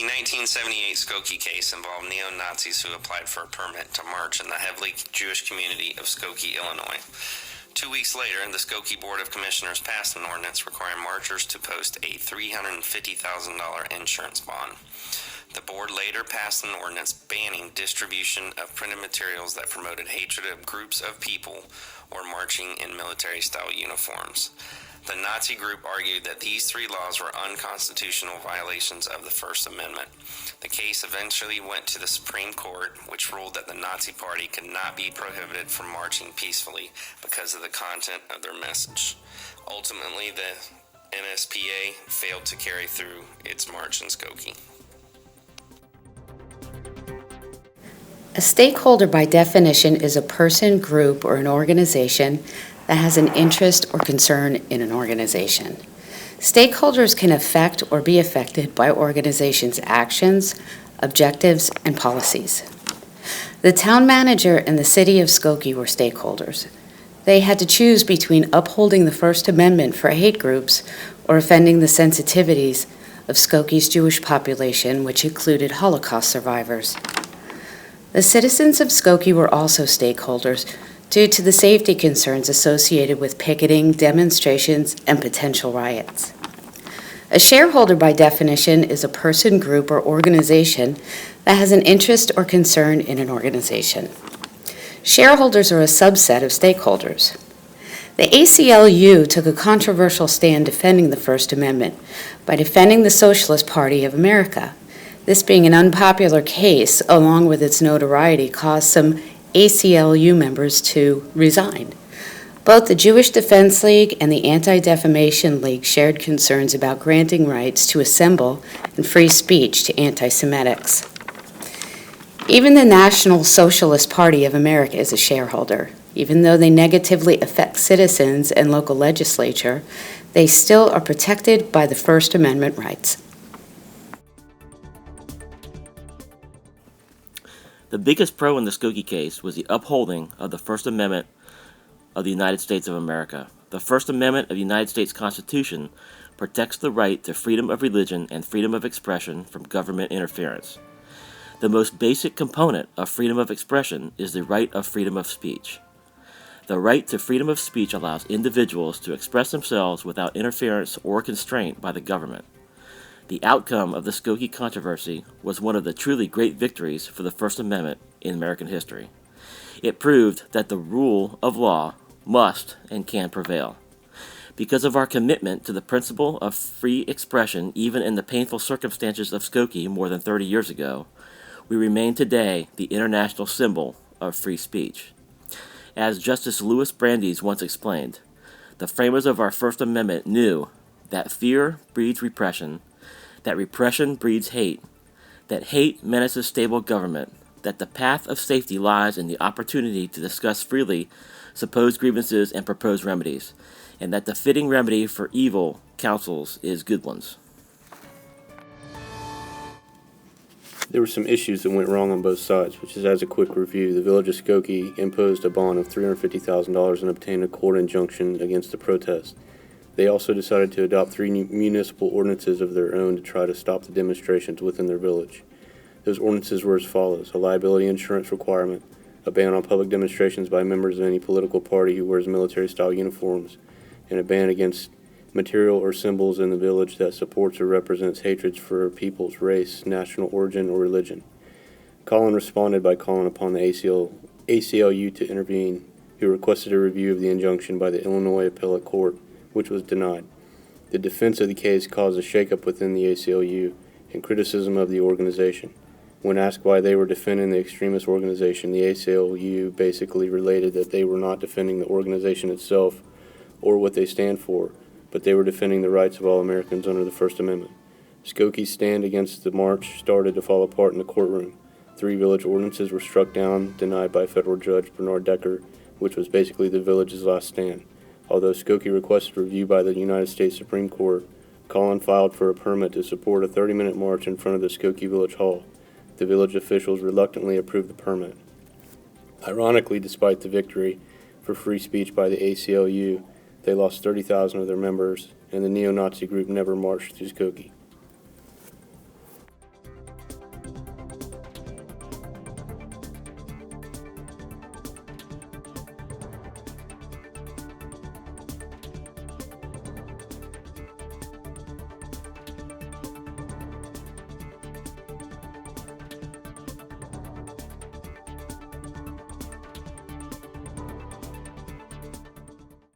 The 1978 Skokie case involved neo-Nazis who applied for a permit to march in the heavily Jewish community of Skokie, Illinois. 2 weeks later, the Skokie Board of Commissioners passed an ordinance requiring marchers to post a $350,000 insurance bond. The board later passed an ordinance banning distribution of printed materials that promoted hatred of groups of people or marching in military-style uniforms. The Nazi group argued that these three laws were unconstitutional violations of the First Amendment. The case eventually went to the Supreme Court, which ruled that the Nazi Party could not be prohibited from marching peacefully because of the content of their message. Ultimately, the NSPA failed to carry through its march in Skokie. A stakeholder, by definition, is a person, group, or an organization that has an interest or concern in an organization. Stakeholders can affect or be affected by organizations' actions, objectives, and policies. The town manager and the city of Skokie were stakeholders. They had to choose between upholding the First Amendment for hate groups or offending the sensitivities of Skokie's Jewish population, which included Holocaust survivors. The citizens of Skokie were also stakeholders due to the safety concerns associated with picketing, demonstrations, and potential riots. A shareholder, by definition, is a person, group, or organization that has an interest or concern in an organization. Shareholders are a subset of stakeholders. The ACLU took a controversial stand defending the First Amendment by defending the Socialist Party of America. This being an unpopular case, along with its notoriety, caused some ACLU members to resign. Both the Jewish Defense League and the Anti-Defamation League shared concerns about granting rights to assemble and free speech to anti-Semitics. Even the National Socialist Party of America is a shareholder. Even though they negatively affect citizens and local legislature, they still are protected by the First Amendment rights. The biggest pro in the Skokie case was the upholding of the First Amendment of the United States of America. The First Amendment of the United States Constitution protects the right to freedom of religion and freedom of expression from government interference. The most basic component of freedom of expression is the right of freedom of speech. The right to freedom of speech allows individuals to express themselves without interference or constraint by the government. The outcome of the Skokie controversy was one of the truly great victories for the First Amendment in American history. It proved that the rule of law must and can prevail. Because of our commitment to the principle of free expression, even in the painful circumstances of Skokie more than 30 years ago, we remain today the international symbol of free speech. As Justice Louis Brandeis once explained, the framers of our First Amendment knew that fear breeds repression, that repression breeds hate, that hate menaces stable government, that the path of safety lies in the opportunity to discuss freely supposed grievances and proposed remedies, and that the fitting remedy for evil counsels is good ones. There were some issues that went wrong on both sides, which is as a quick review. The village of Skokie imposed a bond of $350,000 and obtained a court injunction against the protest. They also decided to adopt 3 municipal ordinances of their own to try to stop the demonstrations within their village. Those ordinances were as follows: a liability insurance requirement, a ban on public demonstrations by members of any political party who wears military-style uniforms, and a ban against material or symbols in the village that supports or represents hatreds for people's race, national origin, or religion. Colin responded by calling upon the ACLU to intervene, who requested a review of the injunction by the Illinois Appellate Court, which was denied. The defense of the case caused a shakeup within the ACLU and criticism of the organization. When asked why they were defending the extremist organization, the ACLU basically related that they were not defending the organization itself or what they stand for, but they were defending the rights of all Americans under the First Amendment. Skokie's stand against the march started to fall apart in the courtroom. 3 village ordinances were struck down, denied by federal judge Bernard Decker, which was basically the village's last stand. Although Skokie requested review by the United States Supreme Court, Colin filed for a permit to support a 30-minute march in front of the Skokie Village Hall. The village officials reluctantly approved the permit. Ironically, despite the victory for free speech by the ACLU, they lost 30,000 of their members, and the neo-Nazi group never marched through Skokie.